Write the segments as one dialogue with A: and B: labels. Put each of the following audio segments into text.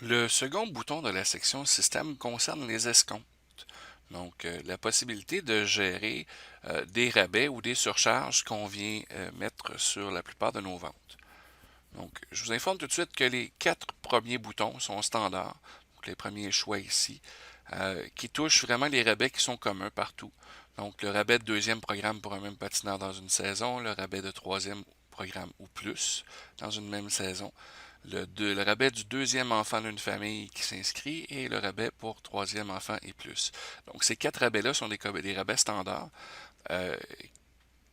A: Le second bouton de la section Système concerne les escomptes. Donc, la possibilité de gérer des rabais ou des surcharges qu'on vient mettre sur la plupart de nos ventes. Donc, je vous informe tout de suite que les 4 premiers boutons sont standards. Donc, les premiers choix ici, qui touchent vraiment les rabais qui sont communs partout. Donc, le rabais de deuxième programme pour un même patineur dans une saison, le rabais de troisième programme ou plus dans une même saison, le rabais du deuxième enfant d'une famille qui s'inscrit et le rabais pour troisième enfant et plus. Donc, ces 4 rabais-là sont des rabais standards euh,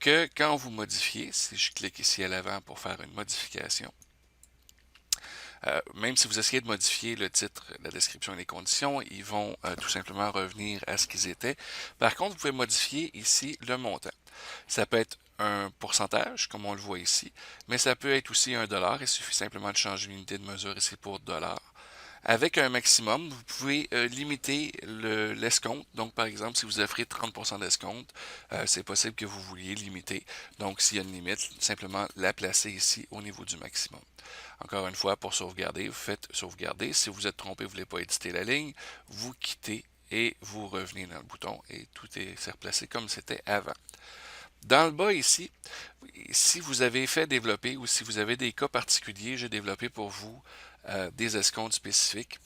A: que quand vous modifiez, si je clique ici à l'avant pour faire une modification, même si vous essayez de modifier le titre, la description et les conditions, ils vont tout simplement revenir à ce qu'ils étaient. Par contre, vous pouvez modifier ici le montant. Ça peut être un pourcentage, comme on le voit ici, mais ça peut être aussi un dollar. Il suffit simplement de changer l'unité de mesure ici pour dollar. Avec un maximum, vous pouvez limiter l'escompte. Donc, par exemple, si vous offrez 30% d'escompte, c'est possible que vous vouliez limiter. Donc, s'il y a une limite, simplement la placer ici au niveau du maximum. Encore une fois, pour sauvegarder, vous faites sauvegarder. Si vous êtes trompé, vous ne voulez pas éditer la ligne, vous quittez et vous revenez dans le bouton et tout s'est replacé comme c'était avant. Dans le bas ici, si vous avez fait développer ou si vous avez des cas particuliers, j'ai développé pour vous des escomptes spécifiques.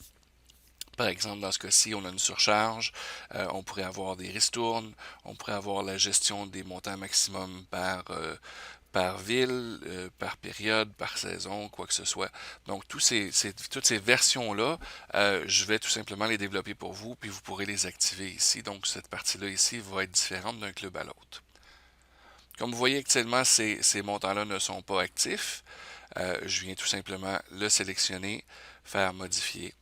A: Par exemple, dans ce cas-ci, on a une surcharge, on pourrait avoir des ristournes, on pourrait avoir la gestion des montants maximum par ville, par période, par saison, quoi que ce soit. Donc, toutes ces versions-là, je vais tout simplement les développer pour vous, puis vous pourrez les activer ici. Donc, cette partie-là ici va être différente d'un club à l'autre. Comme vous voyez actuellement, ces montants-là ne sont pas actifs. Je viens tout simplement le sélectionner, faire modifier,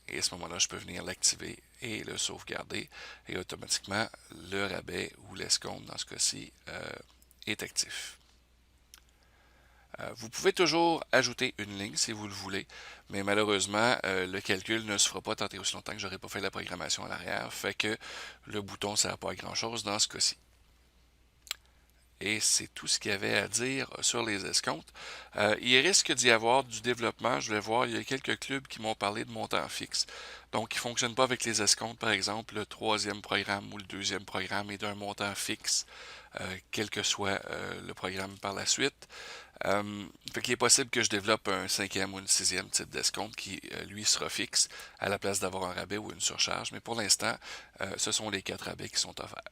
A: et à ce moment-là, je peux venir l'activer et le sauvegarder, et automatiquement, le rabais ou l'escompte, dans ce cas-ci, est actif. Vous pouvez toujours ajouter une ligne si vous le voulez, mais malheureusement, le calcul ne se fera pas tant et aussi longtemps que je n'aurai pas fait la programmation à l'arrière, fait que le bouton ne sert pas à grand-chose dans ce cas-ci. Et c'est tout ce qu'il y avait à dire sur les escomptes. Il risque d'y avoir du développement. Je vais voir, il y a quelques clubs qui m'ont parlé de montant fixe. Donc, ils ne fonctionnent pas avec les escomptes. Par exemple, le troisième programme ou le deuxième programme est d'un montant fixe, quel que soit le programme par la suite. Fait qu'il est possible que je développe un cinquième ou une sixième type d'escompte qui, lui, sera fixe à la place d'avoir un rabais ou une surcharge. Mais pour l'instant, ce sont les 4 rabais qui sont offerts.